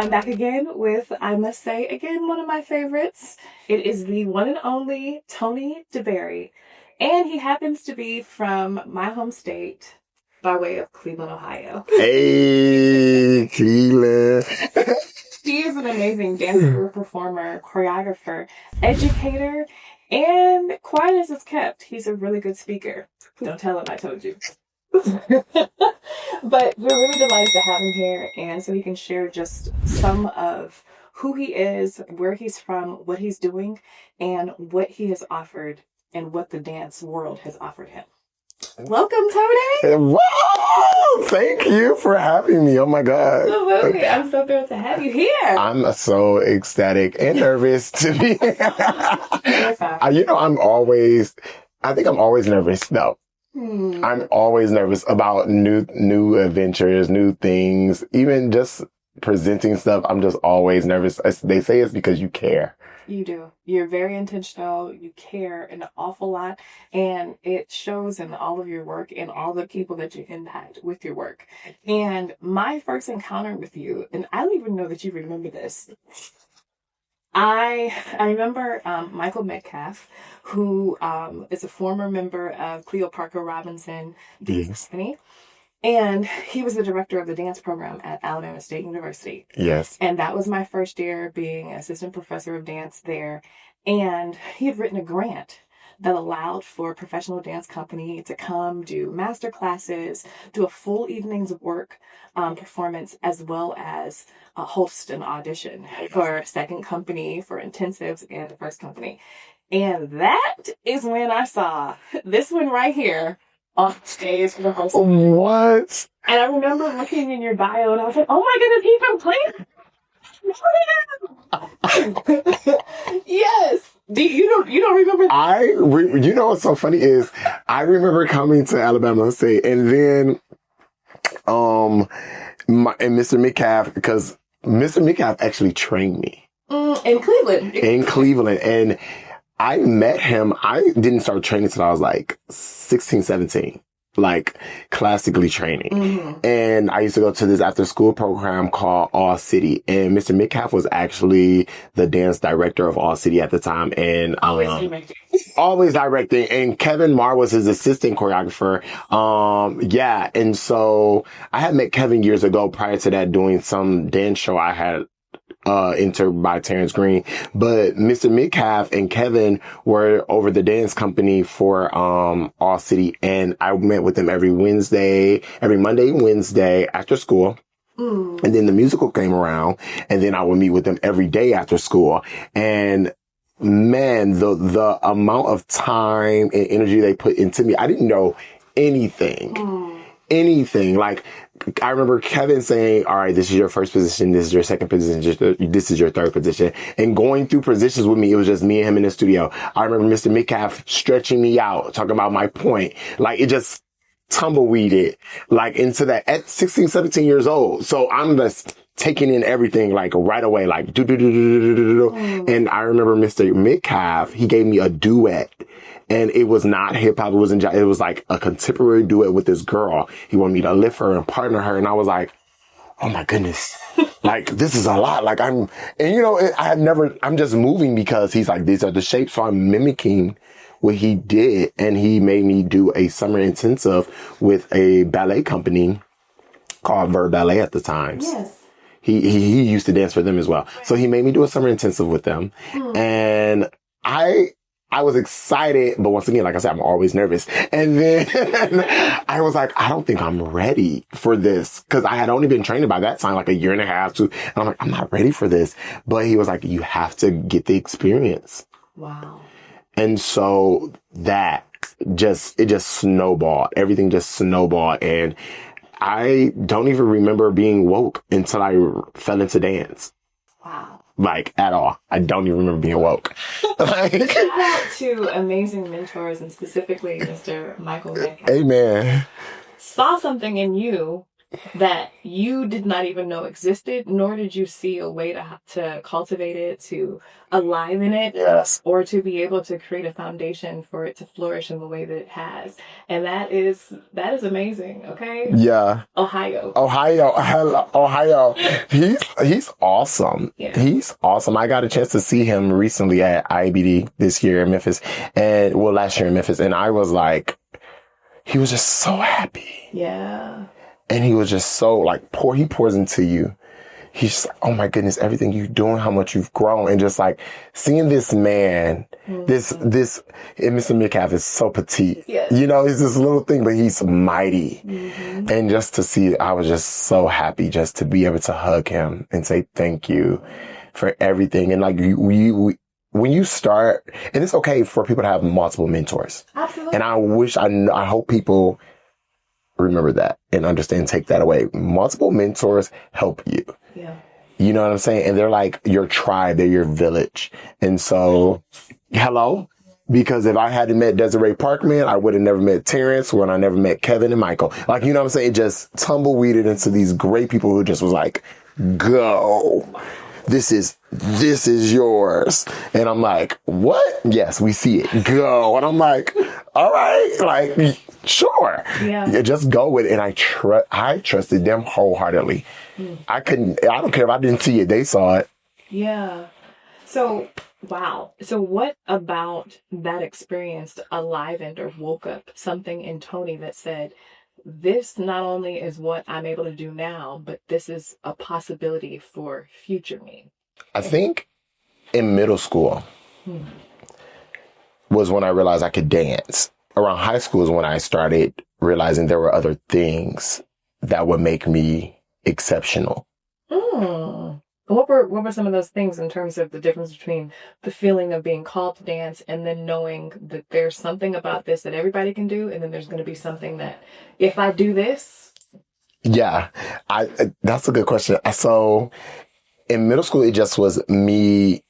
I'm back again with, I must say, again, one of my favorites. It is the one and only Tony DeBerry. And he happens to be from my home state by way of Cleveland, Ohio. Hey, Cleveland. He is an amazing dancer, performer, choreographer, educator, and quiet as it's kept, he's a really good speaker. Don't tell him I told you. But we're really delighted to have him here, and so he can share just some of who he is, where he's from, what he's doing, and what he has offered and what the dance world has offered him. Welcome, Tony. Wow! Thank you for having me. Oh my God. Absolutely. I'm so thrilled to have you here. I'm so ecstatic and nervous to be here. I think I'm always nervous though. I'm always nervous about new adventures, new things, even just presenting stuff. I'm just always nervous. They say it's because you care. You do. You're very intentional. You care an awful lot. And it shows in all of your work and all the people that you impact with your work. And my first encounter with you, and I don't even know that you remember this. I remember Michael Metcalf, who is a former member of Cleo Parker Robinson Dance Company. And he was the director of the dance program at Alabama State University. Yes. And that was my first year being assistant professor of dance there. And he had written a grant that allowed for a professional dance company to come do master classes, do a full evening's of work performance, as well as host an audition for a second company, for intensives, and the first company. And that is when I saw this one right here on stage for the whole song. What? And I remember looking in your bio and I was like, oh my goodness, he's from Cleveland. Yes. You don't remember that? You know what's so funny is I remember coming to Alabama State and then and Mr. Metcalf, because Mr. Metcalf actually trained me. In Cleveland. In Cleveland. And I met him. I didn't start training until I was like 16, 17, like classically training. Mm-hmm. And I used to go to this after school program called All City. And Mr. Metcalf was actually the dance director of All City at the time. And always directing. And Kevin Marr was his assistant choreographer. Yeah. And so I had met Kevin years ago prior to that doing some dance show I had entered by Terrence Green. But Mr. Metcalf and Kevin were over the dance company for All City, and I met with them every Monday and Wednesday after school. And then the musical came around, and then I would meet with them every day after school. And man, the amount of time and energy they put into me, I didn't know anything. Anything. Like, I remember Kevin saying, all right, this is your first position, this is your second position, this is your third position. And going through positions with me, it was just me and him in the studio. I remember Mr. Metcalf stretching me out, talking about my point. Like, it just tumbleweeded, like, into that at 16, 17 years old. So I'm just taking in everything, like, right away, like, And I remember Mr. Metcalf, he gave me a duet. And it was not hip hop. It was like a contemporary duet with this girl. He wanted me to lift her and partner her. And I was like, oh my goodness. Like, this is a lot. Like, I'm just moving because he's like, these are the shapes. So I'm mimicking what he did. And he made me do a summer intensive with a ballet company called Verb Ballet at the time. Yes. He used to dance for them as well. So he made me do a summer intensive with them. And I was excited, but once again, like I said, I'm always nervous. And then I was like, I don't think I'm ready for this. Cause I had only been training by that time, like a year and a half, 2. And I'm like, I'm not ready for this. But he was like, you have to get the experience. Wow. And so it just snowballed. Everything just snowballed. And I don't even remember being woke until I fell into dance. Wow. Like, at all. I don't even remember being woke. Shout out to amazing mentors, and specifically Mr. Michael Metcalf. Amen. Saw something in you that you did not even know existed, nor did you see a way to cultivate it, to enliven it, Yes. or to be able to create a foundation for it to flourish in the way that it has. And that is amazing. Okay. Yeah. Ohio. Hello, Ohio. He's awesome. Yeah. He's awesome. I got a chance to see him recently at IBD this year in Memphis, last year in Memphis, and I was like, he was just so happy. Yeah. And he was just so like he pours into you. He's just like, oh my goodness, everything you're doing, how much you've grown. And just like seeing this man, this, and Mr. Metcalf is so petite. Yes. You know, he's this little thing, but he's mighty. And just to see, I was just so happy just to be able to hug him and say thank you for everything. And like when you start, and it's okay for people to have multiple mentors. Absolutely. And I hope people remember that and understand, take that away. Multiple mentors help you. Yeah. You know what I'm saying? And they're like your tribe, they're your village. And so, hello? Because if I hadn't met Desiree Parkman, I would have never met Terrence, when I never met Kevin and Michael. Like, you know what I'm saying? It just tumbleweeded into these great people who just was like, go. This is yours. And I'm like, what? Yes, we see it. Go. And I'm like, all right, like, sure. Yeah. Just go with it. And I trusted them wholeheartedly. I don't care if I didn't see it. They saw it. Yeah. So, wow. So what about that experience enlivened or woke up something in Tony that said, this not only is what I'm able to do now, but this is a possibility for future me? I think in middle school was when I realized I could dance. Around high school is when I started realizing there were other things that would make me exceptional. What were some of those things in terms of the difference between the feeling of being called to dance and then knowing that there's something about this that everybody can do, and then there's going to be something that if I do this? Yeah, that's a good question. So in middle school, it just was me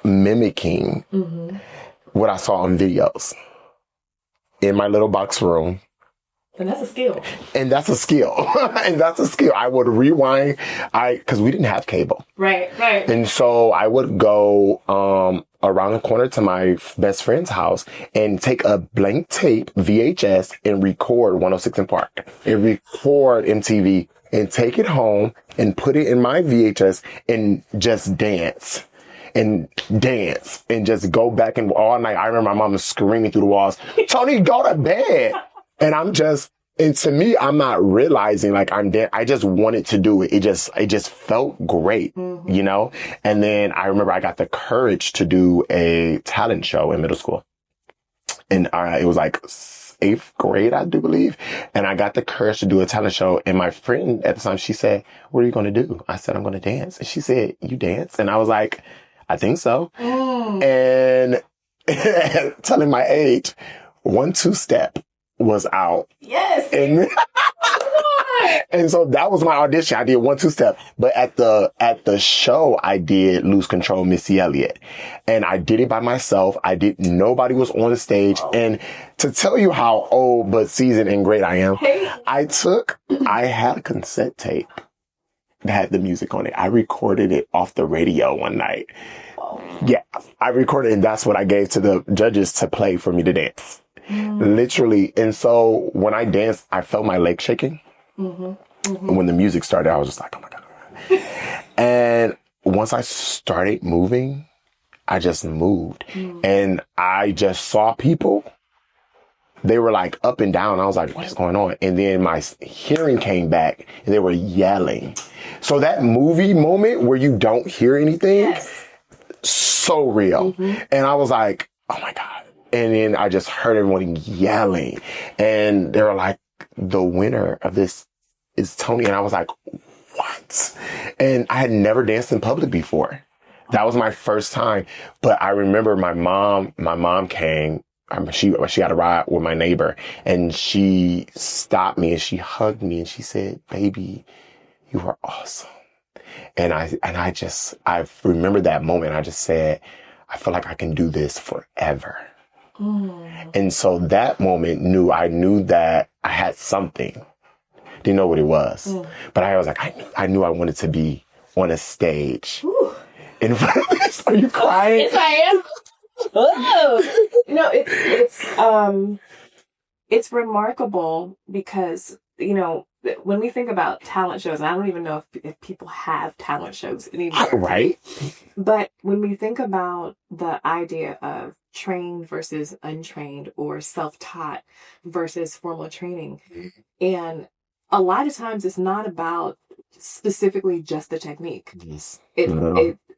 mimicking what I saw on videos in my little box room. And that's a skill. And that's a skill. I would rewind, because we didn't have cable. Right. And so I would go around the corner to my best friend's house and take a blank tape VHS and record 106 in Park and record MTV and take it home and put it in my VHS and just dance. And just go back and all night. I remember my mom was screaming through the walls, Tony, go to bed. And and to me, I'm not realizing like I just wanted to do it. It just felt great, you know? And then I remember I got the courage to do a talent show in middle school. And it was like 8th grade, I do believe. And I got the courage to do a talent show. And my friend at the time, she said, what are you going to do? I said, I'm going to dance. And she said, you dance? And I was like, I think so. And telling my age, 1-2 step was out. Yes. And so that was my audition. I did 1-2 step, but at the show, I did Lose Control, Missy Elliott, and I did it by myself. Nobody was on the stage. And to tell you how old, but seasoned and great I am, I had a cassette tape that had the music on it. I recorded it off the radio one night. Yeah, I recorded it, and that's what I gave to the judges to play for me to dance. Literally. And so when I danced, I felt my legs shaking. When the music started, I was just like, oh my God. And once I started moving, I just moved. And I just saw people. They were like up and down. I was like, what is going on? And then my hearing came back and they were yelling. So that movie moment where you don't hear anything, so real. And I was like, oh my God. And then I just heard everyone yelling. And they were like, the winner of this is Tony. And I was like, what? And I had never danced in public before. That was my first time. But I remember my mom came. She had a ride with my neighbor, and she stopped me and she hugged me and she said, baby, you are awesome. And I remember that moment. I just said, I feel like I can do this forever. And so that moment I knew that I had something Didn't know what it was. But I was like, I knew I wanted to be on a stage. Ooh. In front of this. Are you crying? Yes, I am. Oh. No, it's remarkable because, you know, when we think about talent shows, and I don't even know if people have talent shows anymore. Right. But when we think about the idea of trained versus untrained or self-taught versus formal training, and a lot of times it's not about specifically just the technique. Yes.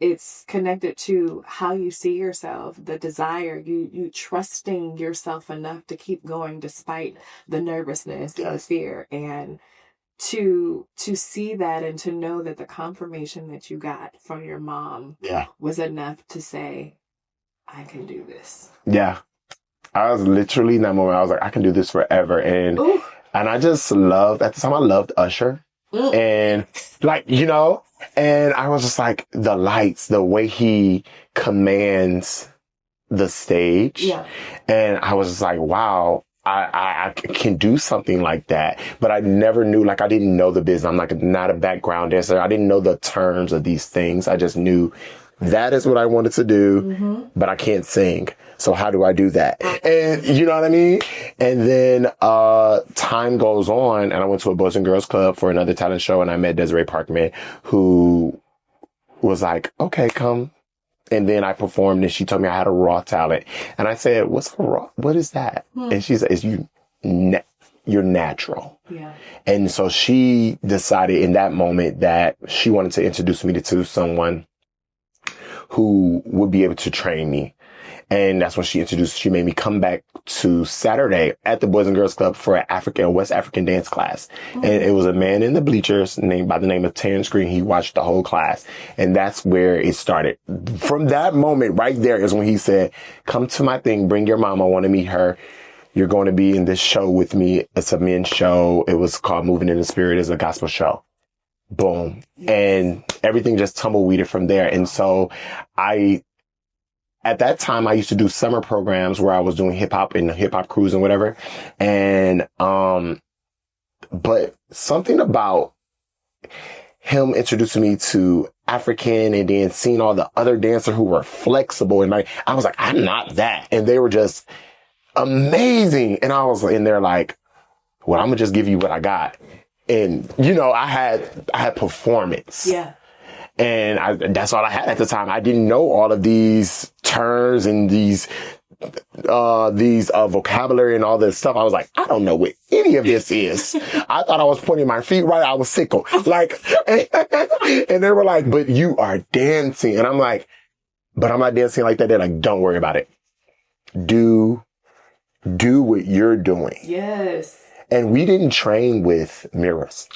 It's connected to how you see yourself, the desire, you trusting yourself enough to keep going despite the nervousness and the fear, and to see that and to know that the confirmation that you got from your mom was enough to say, I can do this. Yeah. I was literally in that moment, I was like, I can do this forever. And I just loved, at the time I loved Usher. And like, you know, and I was just like, the lights, the way he commands the stage. Yeah. And I was just like, wow, I can do something like that. But I never knew, like, I didn't know the business. I'm like not a background dancer. I didn't know the terms of these things. I just knew that is what I wanted to do, but I can't sing. So how do I do that? And you know what I mean? And then, time goes on and I went to a Boys and Girls Club for another talent show and I met Desiree Parkman, who was like, okay, come. And then I performed and she told me I had a raw talent. And I said, what's a raw? What is that? And she said, you're natural. Yeah. And so she decided in that moment that she wanted to introduce me to someone who would be able to train me. And that's when she made me come back to Saturday at the Boys and Girls Club for an West African dance class. And it was a man in the bleachers by the name of Terrence Green. He watched the whole class. And that's where it started. From that moment right there is when he said, come to my thing, bring your mom. I want to meet her. You're going to be in this show with me. It's a men's show. It was called Moving in the Spirit. It's a gospel show. Boom. Yes. And everything just tumbleweeded from there. And so at that time, I used to do summer programs where I was doing hip hop and hip hop crews and whatever. And, but something about him introducing me to African and then seeing all the other dancers who were flexible. And I was like, I'm not that. And they were just amazing. And I was in there like, well, I'm gonna just give you what I got. And, you know, I had performance. Yeah. And that's all I had at the time. I didn't know all of these terms and these vocabulary and all this stuff. I was like, I don't know what any of this is. I thought I was pointing my feet right. I was sickle. Like, and they were like, but you are dancing. And I'm like, but I'm not dancing like that. They're like, don't worry about it. Do what you're doing. Yes. And we didn't train with mirrors.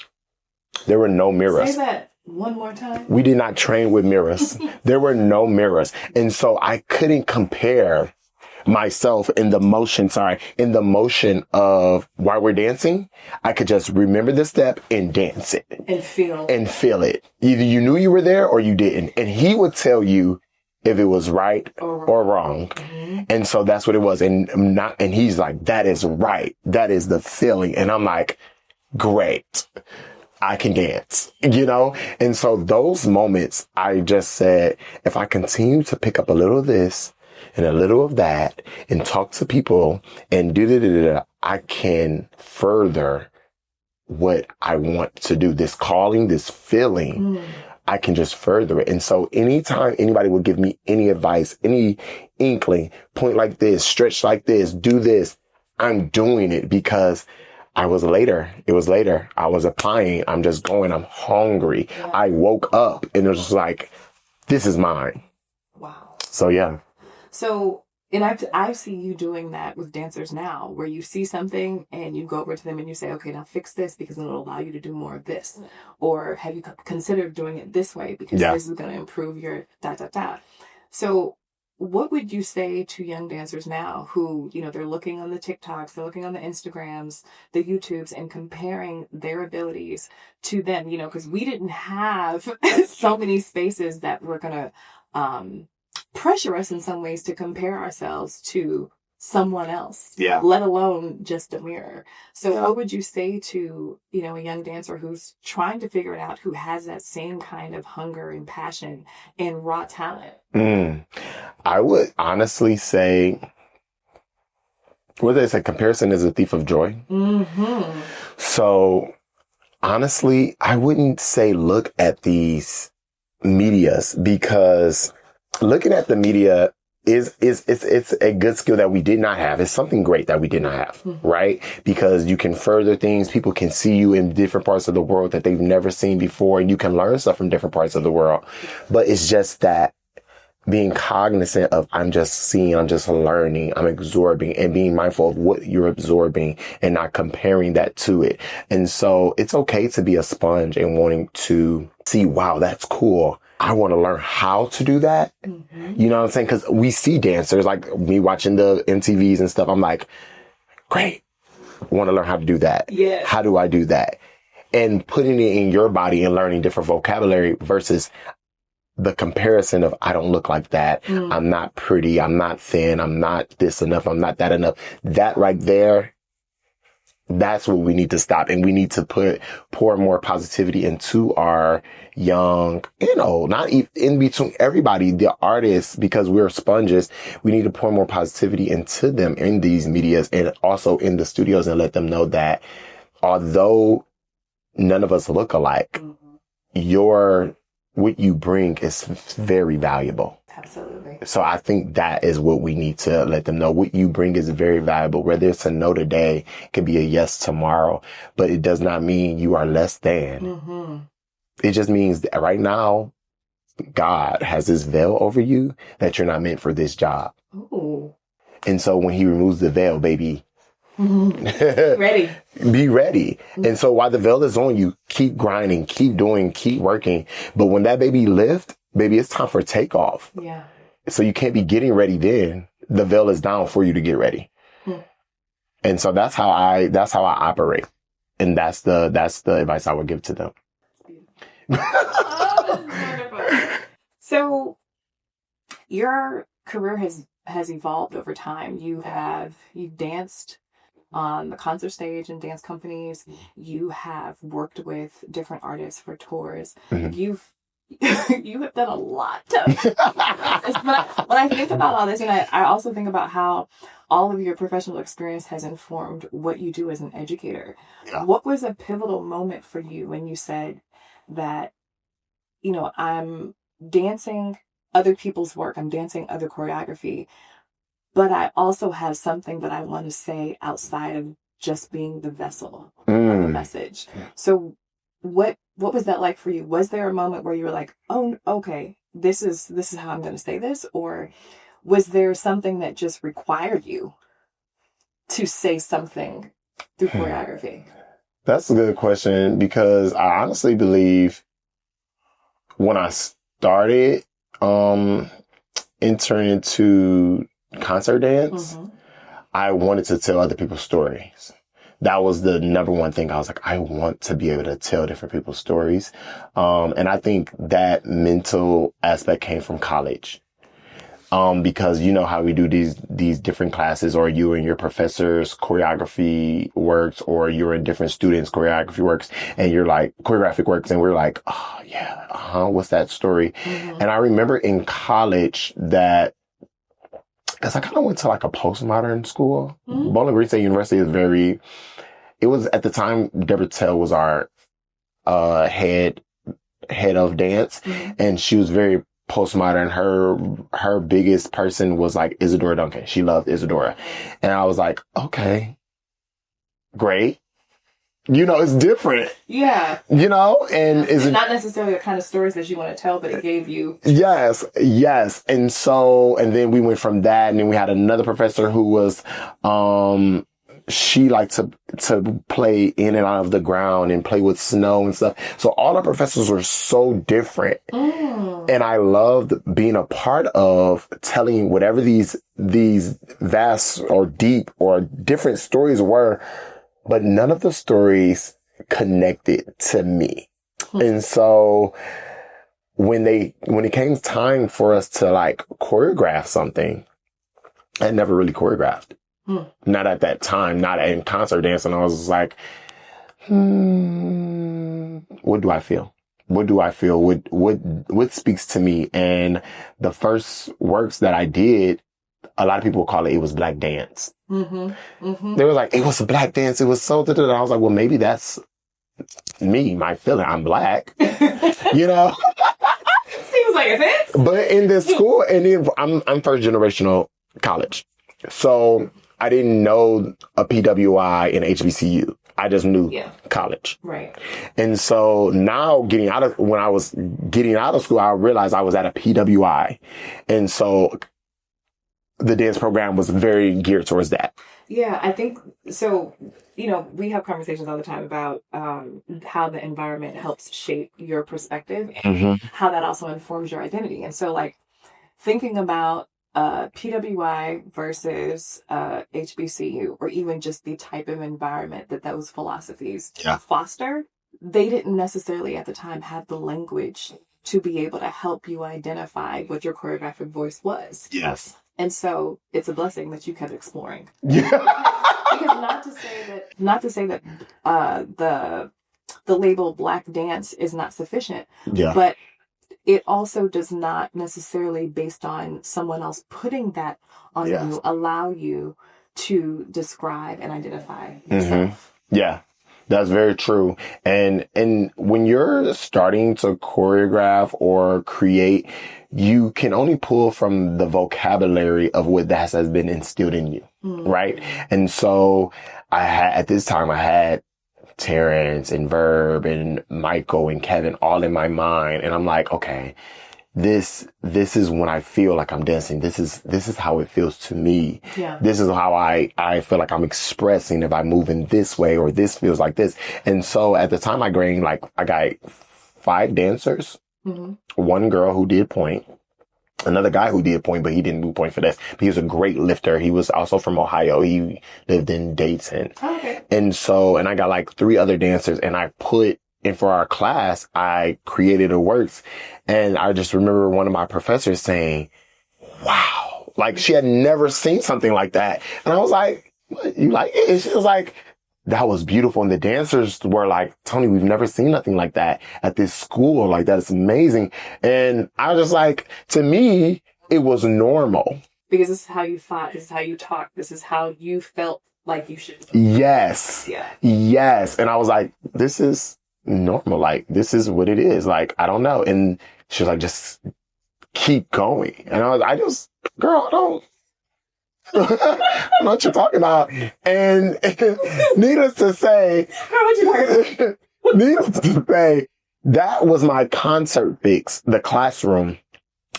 There were no mirrors. Say that one more time. We did not train with mirrors. There were no mirrors. And so I couldn't compare myself in the motion of while we're dancing. I could just remember the step and dance it. And feel it. Either you knew you were there or you didn't. And he would tell you if it was right or wrong. Mm-hmm. And so that's what it was. And he's like, that is right. That is the feeling. And I'm like, great. I can dance, you know? And so those moments, I just said, if I continue to pick up a little of this and a little of that and talk to people and I can further what I want to do. This calling, this feeling, I can just further it. And so anytime anybody would give me any advice, any inkling, point like this, stretch like this, do this, I'm doing it because it was later. I was applying. I'm just going. I'm hungry. Yeah. I woke up and it was just like, this is mine. Wow. So, yeah. So, and I see you doing that with dancers now, where you see something and you go over to them and you say, okay, now fix this because it'll allow you to do more of this. Or have you considered doing it this way because this is going to improve your da. So what would you say to young dancers now who, you know, they're looking on the TikToks, they're looking on the Instagrams, the YouTubes, and comparing their abilities to them, you know, because we didn't have so many spaces that were going to pressure us in some ways to compare ourselves to someone else, Yeah. let alone just a mirror. So what would you say to, a young dancer who's trying to figure it out, who has that same kind of hunger and passion and raw talent? I would honestly say, what they say, comparison is a thief of joy. Mm-hmm. So honestly, I wouldn't say look at these medias, because looking at the media it's a good skill that we did not have. It's something great that we did not have, right? Because you can further things. People can see you in different parts of the world that they've never seen before, and you can learn stuff from different parts of the world. But it's just that being cognizant of, I'm just seeing, I'm just learning, I'm absorbing, and being mindful of what you're absorbing and not comparing that to it. And so it's okay to be a sponge and wanting to see, wow, that's cool. I want to learn how to do that. Mm-hmm. You know what I'm saying? Because we see dancers, like me watching the MTVs and stuff. I'm like, great. I want to learn how to do that. Yeah. How do I do that? And putting it in your body and learning different vocabulary versus the comparison of, I don't look like that. I'm not pretty. I'm not thin. I'm not this enough. I'm not that enough. That right there, that's what we need to stop. And we need to pour more positivity into our young, not even in between everybody, the artists, because we're sponges. We need to pour more positivity into them in these medias and also in the studios, and let them know that although none of us look alike, what you bring is very valuable. Absolutely. So I think that is what we need to let them know. What you bring is very valuable. Whether it's a no today, it could be a yes tomorrow, but it does not mean you are less than. Mm-hmm. It just means that right now, God has this veil over you that you're not meant for this job. Ooh. And so when he removes the veil, baby, ready. Be ready. And so while the veil is on you, keep grinding, keep doing, keep working. But when that baby lifts, baby, it's time for takeoff. Yeah. So you can't be getting ready then. The veil is down for you to get ready. And so that's how I operate. And that's the advice I would give to them. Oh, this is wonderful. So your career has evolved over time. You've danced on the concert stage and dance companies. You have worked with different artists for tours. Mm-hmm. You have done a lot. When I think about all this, and I also think about how all of your professional experience has informed what you do as an educator. Yeah. What was a pivotal moment for you when you said that, I'm dancing other people's work, I'm dancing other choreography, but I also have something that I want to say outside of just being the vessel of the message. So what was that like for you? Was there a moment where you were like, oh, okay, this is how I'm going to say this? Or was there something that just required you to say something through choreography? That's a good question, because I honestly believe when I started entering into concert dance, I wanted to tell other people's stories. That was the number one thing. I was like, I want to be able to tell different people's stories. And I think that mental aspect came from college. Because you know how we do these different classes, or you and your professor's choreography works, or you're in different students' choreography works, and you're like, choreographic works, and we're like, oh yeah, what's that story? And I remember in college that, because I kind of went to like a postmodern school. Bowling Green State University it was at the time, Deborah Tell was our head of dance, and she was very postmodern. Her biggest person was like Isadora Duncan. She loved Isadora. And I was like, okay, great. It's different. Yeah. And it's not necessarily the kind of stories that you want to tell, but it gave you. Yes. And then we went from that, and then we had another professor who was, she liked to play in and out of the ground and play with snow and stuff. So all our professors were so different. And I loved being a part of telling whatever these vast or deep or different stories were, but none of the stories connected to me. And so when it came time for us to like choreograph something, I had never really choreographed. Not at that time, not in concert dance. And I was like, what do I feel? What do I feel? What speaks to me? And the first works that I did, a lot of people call it was black dance. They were like, it was a black dance. It was so, I was like, well, maybe that's me, my feeling. I'm black, you know? Seems like it fits. But in this school, and then I'm first generational college. So I didn't know a PWI and HBCU. I just knew college. Right. And so now when I was getting out of school, I realized I was at a PWI. And so the dance program was very geared towards that. Yeah, I think so. You know, we have conversations all the time about how the environment helps shape your perspective and how that also informs your identity. And so, like, thinking about PWI versus HBCU, or even just the type of environment that those philosophies foster, they didn't necessarily at the time have the language to be able to help you identify what your choreographic voice was. Yes. And so it's a blessing that you kept exploring. Yeah. Because not to say that the label black dance is not sufficient. Yeah. But it also does not necessarily, based on someone else putting that on you, allow you to describe and identify yourself. Yeah, that's very true. And when you're starting to choreograph or create, you can only pull from the vocabulary of what that has been instilled in you, right? And so at this time I had Terrence and Verb and Michael and Kevin all in my mind. And I'm like, okay, this is when I feel like I'm dancing. This is how it feels to me. Yeah. This is how I feel like I'm expressing if I move in this way, or this feels like this. And so at the time I got 5 dancers, one girl who did point, another guy who did point, but he didn't do point for this. But he was a great lifter. He was also from Ohio. He lived in Dayton. Oh, okay. And I got like 3 other dancers, and for our class, I created a works. And I just remember one of my professors saying, wow, like she had never seen something like that. And I was like, what, you like it? And she was like, that was beautiful. And the dancers were like, Tony, we've never seen nothing like that at this school. Like, that is amazing. And I was just like, to me, it was normal. Because this is how you thought, this is how you talked, this is how you felt like you should. Yes. Yeah. Yes. And I was like, this is normal. Like, this is what it is. Like, I don't know. And she was like, just keep going. And girl, I don't know what you're talking about. And needless to say, that was my concert fix, the classroom.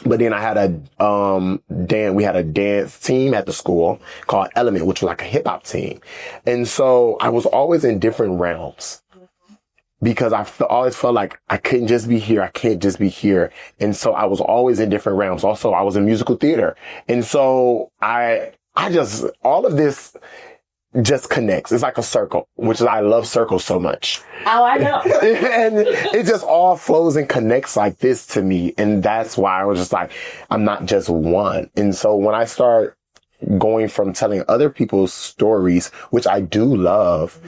But then I had we had a dance team at the school called Element, which was like a hip hop team. And so I was always in different realms, because I always felt like I couldn't just be here. I can't just be here. And so I was always in different realms. Also, I was in musical theater. And so all of this just connects. It's like a circle, which is, I love circles so much. Oh, I know. And it just all flows and connects like this to me. And that's why I was just like, I'm not just one. And so when I start going from telling other people's stories, which I do love,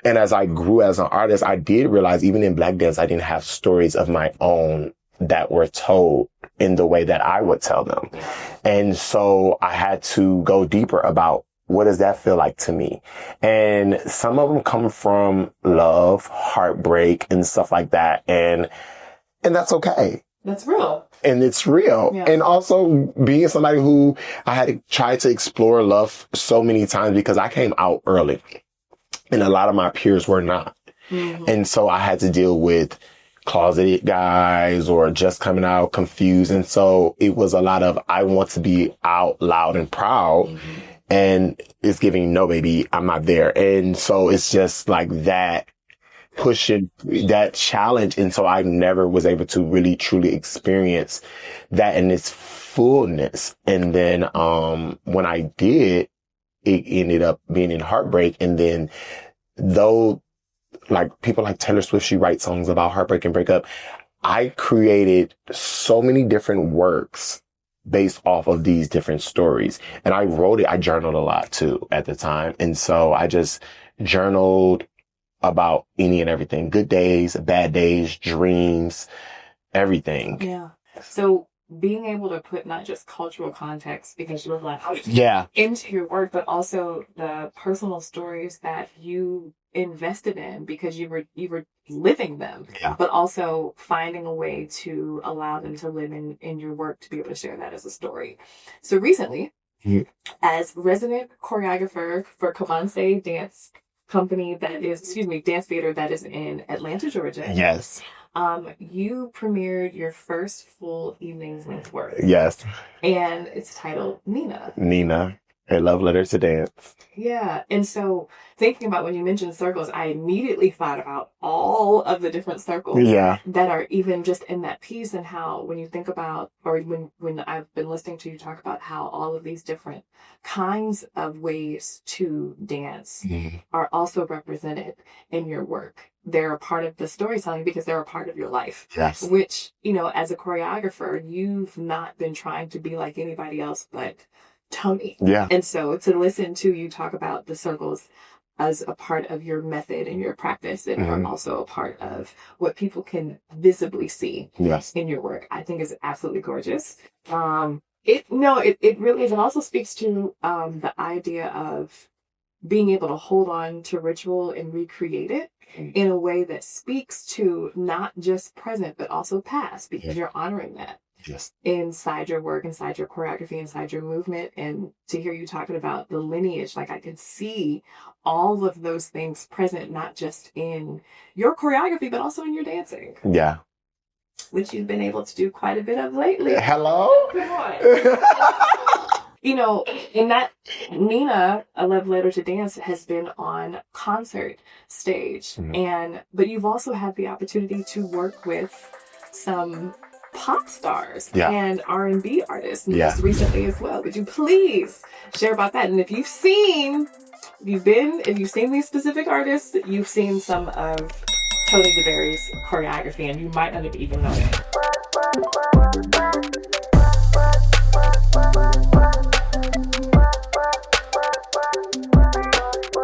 and as I grew as an artist, I did realize even in black dance, I didn't have stories of my own that were told in the way that I would tell them. And so I had to go deeper about, what does that feel like to me? And some of them come from love, heartbreak, and stuff like that. And that's okay. That's real. And it's real. Yeah. And also being somebody who I had tried to explore love so many times, because I came out early and a lot of my peers were not. And so I had to deal with closeted guys or just coming out confused. And so it was a lot of, I want to be out loud and proud. And it's giving, no, baby, I'm not there. And so it's just like that pushing, that challenge. And so I never was able to really truly experience that in its fullness. And then when I did, it ended up being in heartbreak. And then though, like people like Taylor Swift, she writes songs about heartbreak and breakup. I created so many different works based off of these different stories. And I journaled a lot too at the time. And so I just journaled about any and everything, good days, bad days, dreams, everything. Yeah. So being able to put not just cultural context, because you were like, into your work, but also the personal stories that you invested in because you were living them, but also finding a way to allow them to live in your work to be able to share that as a story. So recently, as resident choreographer for Kamanse Dance Company dance theater that is in Atlanta, Georgia. Yes. You premiered your first full evening's length work. Yes. And it's titled Nina. Nina, a love letter to dance. Yeah. And so thinking about when you mentioned circles, I immediately thought about all of the different circles that are even just in that piece, and how when you think about, or when I've been listening to you talk about how all of these different kinds of ways to dance are also represented in your work. They're a part of the storytelling because they're a part of your life. Yes. Which, as a choreographer, you've not been trying to be like anybody else but Tony. Yeah. And so to listen to you talk about the circles as a part of your method and your practice, and are also a part of what people can visibly see in your work, I think is absolutely gorgeous. It really is. It also speaks to the idea of being able to hold on to ritual and recreate it in a way that speaks to not just present, but also past, because you're honoring that inside your work, inside your choreography, inside your movement. And to hear you talking about the lineage, like I could see all of those things present, not just in your choreography, but also in your dancing. Yeah. Which you've been able to do quite a bit of lately. Hello? Come on. In that, Nina, A Love Letter to Dance, has been on concert stage. But you've also had the opportunity to work with some pop stars and R&B artists most recently as well. Would you please share about that? And if you've seen these specific artists, you've seen some of Tony DeBerry's choreography, and you might not have even known it.